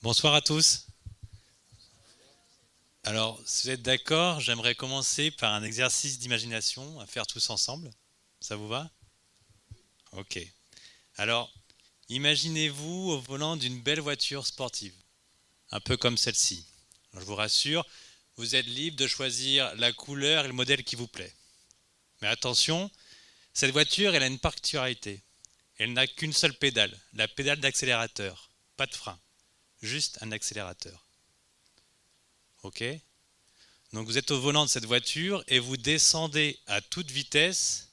Bonsoir à tous. Alors, si vous êtes d'accord, j'aimerais commencer par un exercice d'imagination à faire tous ensemble. Ça vous va? Ok. Alors, imaginez-vous au volant d'une belle voiture sportive, un peu comme celle-ci. Je vous rassure, vous êtes libre de choisir la couleur et le modèle qui vous plaît. Mais attention, cette voiture, elle a une particularité. Elle n'a qu'une seule pédale, la pédale d'accélérateur. Pas de frein, juste un accélérateur. Ok? Donc vous êtes au volant de cette voiture et vous descendez à toute vitesse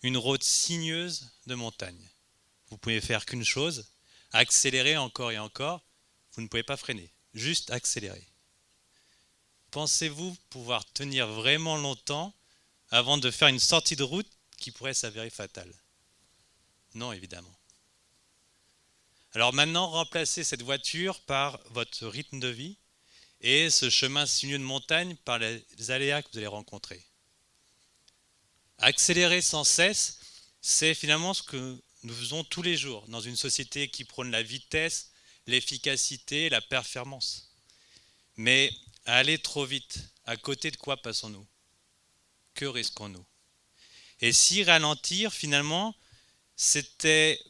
une route sinueuse de montagne. Vous pouvez faire qu'une chose, accélérer encore et encore. Vous ne pouvez pas freiner, juste accélérer. Pensez-vous pouvoir tenir vraiment longtemps avant de faire une sortie de route qui pourrait s'avérer fatale? Non, évidemment. Alors maintenant, remplacez cette voiture par votre rythme de vie et ce chemin sinueux de montagne par les aléas que vous allez rencontrer. Accélérer sans cesse, c'est finalement ce que nous faisons tous les jours dans une société qui prône la vitesse, l'efficacité, la performance. Mais à aller trop vite, à côté de quoi passons-nous? Que risquons-nous? Et si ralentir, finalement, c'était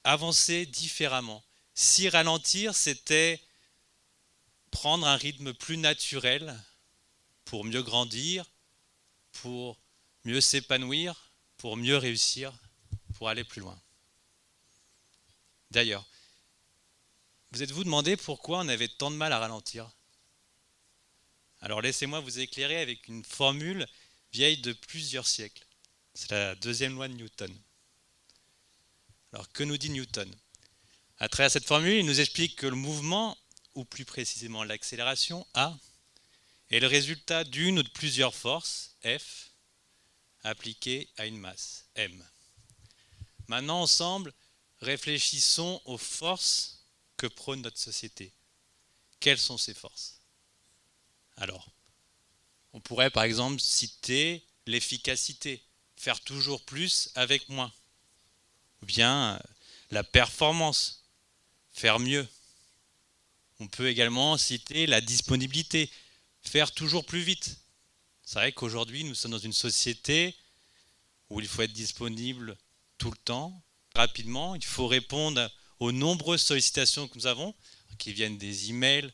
avancer différemment. Si ralentir, c'était prendre un rythme plus naturel pour mieux grandir, pour mieux s'épanouir, pour mieux réussir, pour aller plus loin. D'ailleurs, vous êtes-vous demandé pourquoi on avait tant de mal à ralentir? Alors laissez-moi vous éclairer avec une formule vieille de plusieurs siècles. C'est la deuxième loi de Newton. Alors que nous dit Newton? À travers cette formule, il nous explique que le mouvement, ou plus précisément l'accélération, A, est le résultat d'une ou de plusieurs forces, F, appliquées à une masse, M. Maintenant, ensemble, réfléchissons aux forces que prône notre société. Quelles sont ces forces? Alors, on pourrait par exemple citer l'efficacité, faire toujours plus avec moins, ou bien la performance, faire mieux. On peut également citer la disponibilité, faire toujours plus vite. C'est vrai qu'aujourd'hui, nous sommes dans une société où il faut être disponible tout le temps, rapidement. Il faut répondre aux nombreuses sollicitations que nous avons, qui viennent des emails,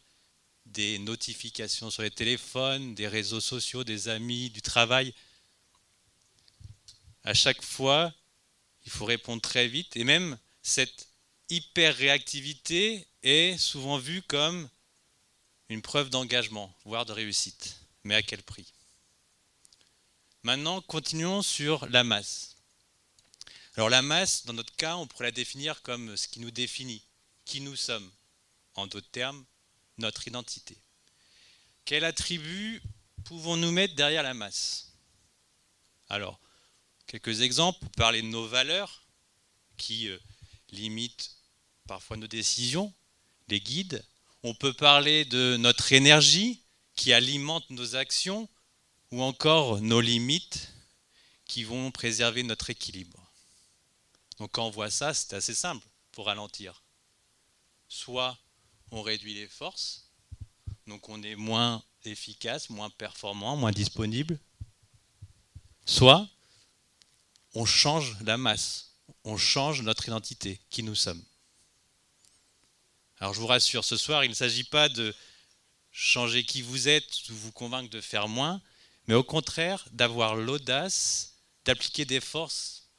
des notifications sur les téléphones, des réseaux sociaux, des amis, du travail. À chaque fois, il faut répondre très vite. Et même cette hyper-réactivité est souvent vue comme une preuve d'engagement, voire de réussite. Mais à quel prix? Maintenant, continuons sur la masse. Alors la masse, dans notre cas, on pourrait la définir comme ce qui nous définit, qui nous sommes. En d'autres termes, notre identité. Quel attribut pouvons-nous mettre derrière la masse? Alors, quelques exemples pour parler de nos valeurs qui limitent parfois nos décisions, les guident. On peut parler de notre énergie qui alimente nos actions ou encore nos limites qui vont préserver notre équilibre. Donc quand on voit ça, c'est assez simple pour ralentir. Soit on réduit les forces, donc on est moins efficace, moins performant, moins disponible. Soit on change la masse, on change notre identité, qui nous sommes. Alors je vous rassure, ce soir, il ne s'agit pas de changer qui vous êtes ou vous convaincre de faire moins, mais au contraire d'avoir l'audace d'appliquer des forces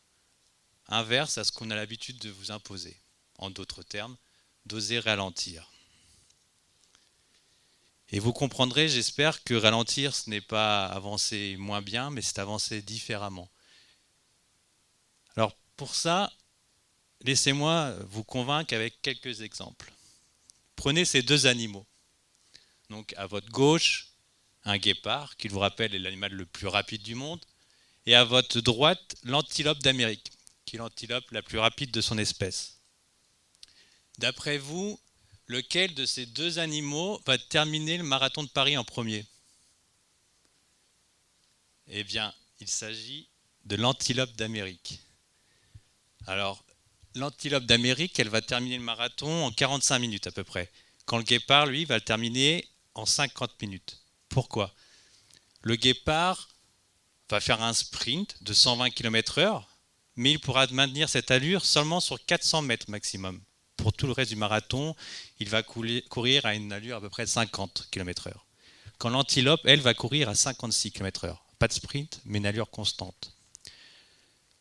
inverses à ce qu'on a l'habitude de vous imposer. En d'autres termes, d'oser ralentir. Et vous comprendrez, j'espère, que ralentir, ce n'est pas avancer moins bien, mais c'est avancer différemment. Alors pour ça, laissez-moi vous convaincre avec quelques exemples. Prenez ces deux animaux. Donc à votre gauche, un guépard, qui je vous rappelle est l'animal le plus rapide du monde, et à votre droite, l'antilope d'Amérique, qui est l'antilope la plus rapide de son espèce. D'après vous, lequel de ces deux animaux va terminer le marathon de Paris en premier? Eh bien, il s'agit de l'antilope d'Amérique. Alors, l'antilope d'Amérique, elle va terminer le marathon en 45 minutes à peu près. quand le guépard, lui, va le terminer en 50 minutes. Pourquoi? Le guépard va faire un sprint de 120 km/h, mais il pourra maintenir cette allure seulement sur 400 mètres maximum. Pour tout le reste du marathon, il va courir à une allure à peu près de 50 km/h. Quand l'antilope, elle, va courir à 56 km/h. Pas de sprint, mais une allure constante.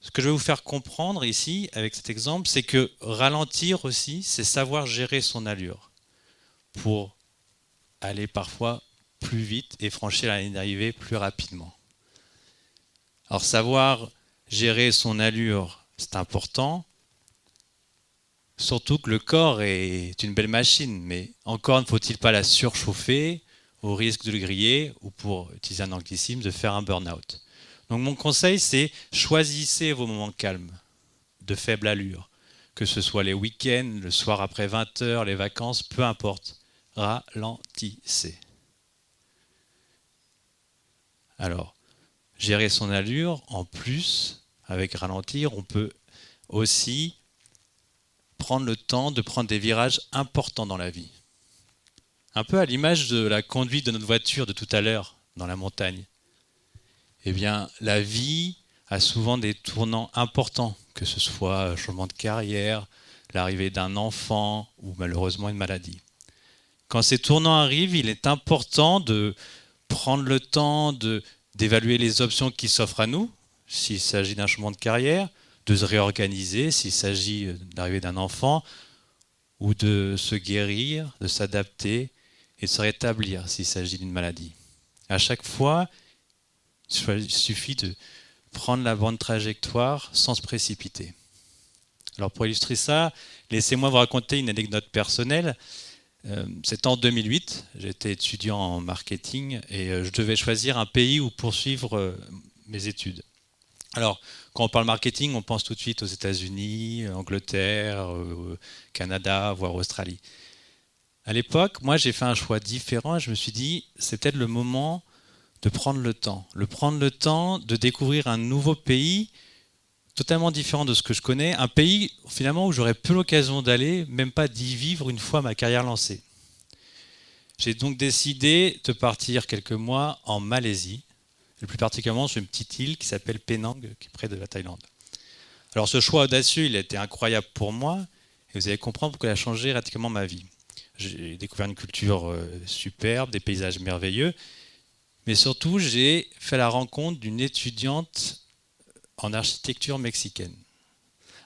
Ce que je vais vous faire comprendre ici, avec cet exemple, c'est que ralentir aussi, c'est savoir gérer son allure pour aller parfois plus vite et franchir la ligne d'arrivée plus rapidement. Alors savoir gérer son allure, c'est important, surtout que le corps est une belle machine, mais encore ne faut-il pas la surchauffer au risque de le griller ou, pour utiliser un anglicisme, de faire un burn-out. Donc mon conseil, c'est choisissez vos moments calmes, de faible allure, que ce soit les week-ends, le soir après 20h, les vacances, peu importe. Ralentissez. Alors, gérer son allure, en plus, avec ralentir, on peut aussi prendre le temps de prendre des virages importants dans la vie. Un peu à l'image de la conduite de notre voiture de tout à l'heure dans la montagne. Eh bien, la vie a souvent des tournants importants, que ce soit un changement de carrière, l'arrivée d'un enfant ou malheureusement une maladie. Quand ces tournants arrivent, il est important de prendre le temps d'évaluer les options qui s'offrent à nous, s'il s'agit d'un changement de carrière, de se réorganiser, s'il s'agit d'arrivée d'un enfant, ou de se guérir, de s'adapter et de se rétablir s'il s'agit d'une maladie. À chaque fois, il suffit de prendre la bonne trajectoire sans se précipiter. Alors pour illustrer ça, laissez-moi vous raconter une anecdote personnelle. C'était en 2008, j'étais étudiant en marketing et je devais choisir un pays où poursuivre mes études. Alors, quand on parle marketing, on pense tout de suite aux États-Unis, Angleterre, Canada, voire Australie. À l'époque, moi j'ai fait un choix différent et je me suis dit, c'est peut-être le moment de prendre le temps de découvrir un nouveau pays totalement différent de ce que je connais, un pays finalement où j'aurais peu l'occasion d'aller, même pas d'y vivre une fois ma carrière lancée. J'ai donc décidé de partir quelques mois en Malaisie, et plus particulièrement sur une petite île qui s'appelle Penang, qui est près de la Thaïlande. Alors ce choix audacieux, il a été incroyable pour moi, et vous allez comprendre pourquoi il a changé radicalement ma vie. J'ai découvert une culture superbe, des paysages merveilleux, mais surtout j'ai fait la rencontre d'une étudiante en architecture mexicaine.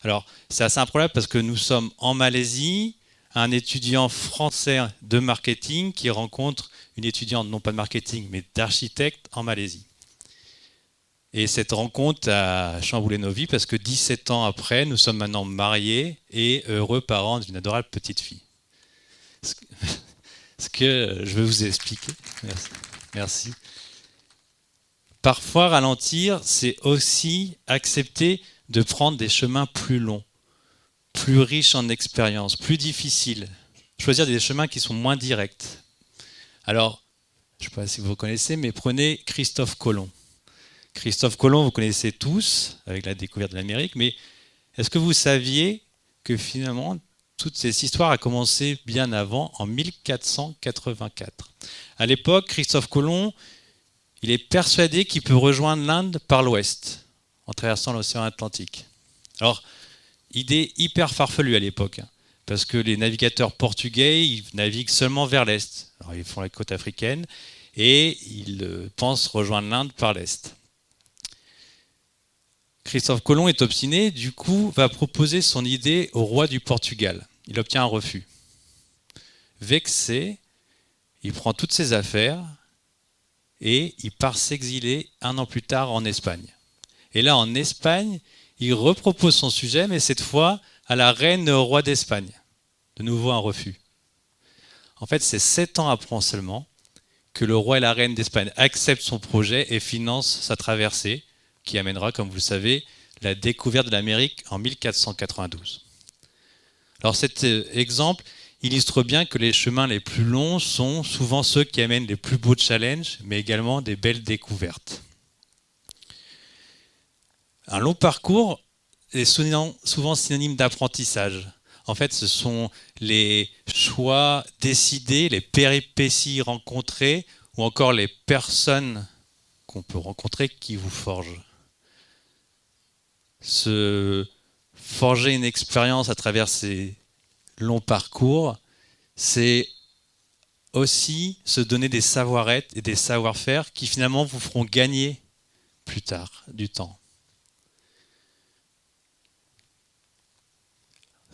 Alors, c'est assez improbable parce que nous sommes en Malaisie, un étudiant français de marketing qui rencontre une étudiante, non pas de marketing, mais d'architecte en Malaisie. Et cette rencontre a chamboulé nos vies parce que 17 ans après, nous sommes maintenant mariés et heureux parents d'une adorable petite fille. Ce que je vais vous expliquer. Merci. Parfois, ralentir, c'est aussi accepter de prendre des chemins plus longs, plus riches en expérience, plus difficiles. Choisir des chemins qui sont moins directs. Alors, je ne sais pas si vous connaissez, mais prenez Christophe Colomb. Christophe Colomb, vous connaissez tous, avec la découverte de l'Amérique, mais est-ce que vous saviez que finalement, toute cette histoire a commencé bien avant, en 1484 ? À l'époque, Christophe Colomb, il est persuadé qu'il peut rejoindre l'Inde par l'ouest, en traversant l'océan Atlantique. Alors, idée hyper farfelue à l'époque, parce que les navigateurs portugais, ils naviguent seulement vers l'est. Alors, ils font la côte africaine, et ils pensent rejoindre l'Inde par l'est. Christophe Colomb est obstiné, du coup, va proposer son idée au roi du Portugal. Il obtient un refus. Vexé, il prend toutes ses affaires, et il part s'exiler un an plus tard en Espagne. Et là, en Espagne, il repropose son sujet, mais cette fois à la reine et au roi d'Espagne. De nouveau un refus. En fait, c'est 7 ans après seulement que le roi et la reine d'Espagne acceptent son projet et financent sa traversée, qui amènera, comme vous le savez, la découverte de l'Amérique en 1492. Alors cet exemple illustre bien que les chemins les plus longs sont souvent ceux qui amènent les plus beaux challenges, mais également des belles découvertes. Un long parcours est souvent synonyme d'apprentissage. En fait, ce sont les choix décidés, les péripéties rencontrées, ou encore les personnes qu'on peut rencontrer qui vous forgent. Se forger une expérience à travers ces longs parcours, c'est aussi se donner des savoir-être et des savoir-faire qui finalement vous feront gagner plus tard du temps.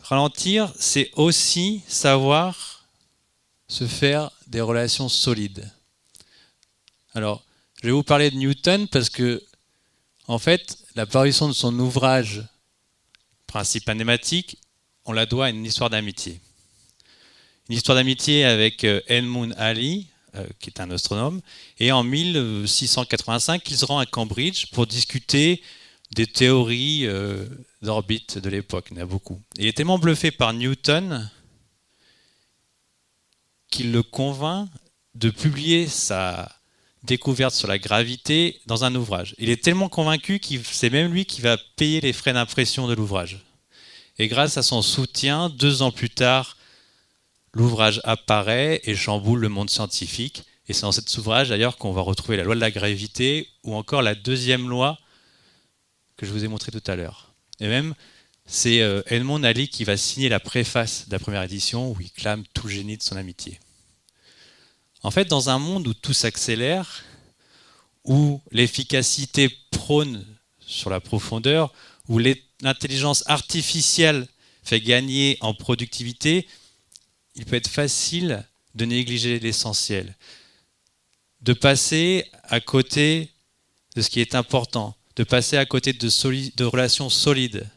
Ralentir, c'est aussi savoir se faire des relations solides. Alors, je vais vous parler de Newton parce que, en fait, la parution de son ouvrage Principes mathématiques, on la doit à une histoire d'amitié. Une histoire d'amitié avec Edmund Halley, qui est un astronome, et en 1685, il se rend à Cambridge pour discuter des théories d'orbite de l'époque. Il y en a beaucoup. Et il est tellement bluffé par Newton qu'il le convainc de publier sa découverte sur la gravité dans un ouvrage. Il est tellement convaincu que c'est même lui qui va payer les frais d'impression de l'ouvrage. Et grâce à son soutien, 2 ans plus tard, l'ouvrage apparaît et chamboule le monde scientifique. Et c'est dans cet ouvrage d'ailleurs qu'on va retrouver la loi de la gravité ou encore la deuxième loi que je vous ai montrée tout à l'heure. Et même, c'est Edmund Halley qui va signer la préface de la première édition où il clame tout le génie de son amitié. En fait, dans un monde où tout s'accélère, où l'efficacité prône sur la profondeur, où l'intelligence artificielle fait gagner en productivité, il peut être facile de négliger l'essentiel, de passer à côté de ce qui est important, de passer à côté de relations solides.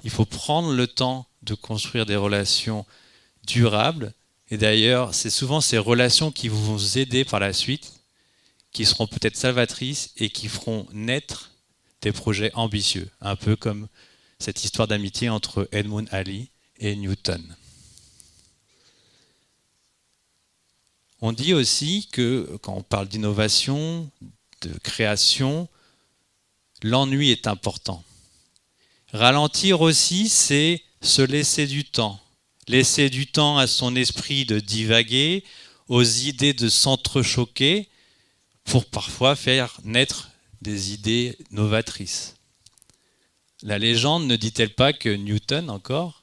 Il faut prendre le temps de construire des relations durables. Et d'ailleurs, c'est souvent ces relations qui vont vous aider par la suite, qui seront peut-être salvatrices et qui feront naître des projets ambitieux, un peu comme cette histoire d'amitié entre Edmund Halley et Newton. On dit aussi que quand on parle d'innovation, de création, l'ennui est important. Ralentir aussi, c'est se laisser du temps. Laisser du temps à son esprit de divaguer, aux idées de s'entrechoquer, pour parfois faire naître des idées novatrices. La légende ne dit-elle pas que Newton, encore,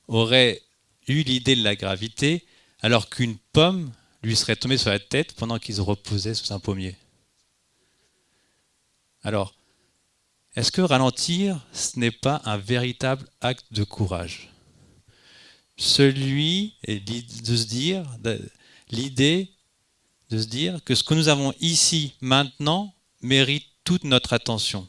aurait eu l'idée de la gravité alors qu'une pomme lui serait tombée sur la tête pendant qu'il se reposait sous un pommier? Alors, est-ce que ralentir, ce n'est pas un véritable acte de courage? Celui de se dire, l'idée de se dire que ce que nous avons ici, maintenant, mérite toute notre attention.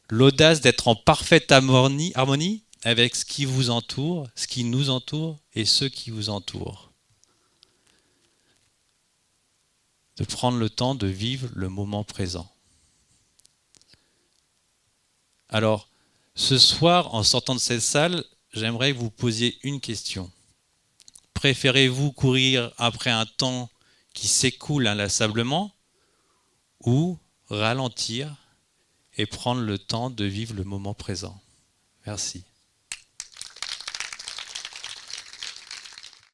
L'audace d'être en parfaite harmonie avec ce qui vous entoure, ce qui nous entoure et ceux qui vous entourent. De prendre le temps de vivre le moment présent. Alors, ce soir, en sortant de cette salle, j'aimerais que vous posiez une question. Préférez-vous courir après un temps qui s'écoule inlassablement ou ralentir et prendre le temps de vivre le moment présent? Merci.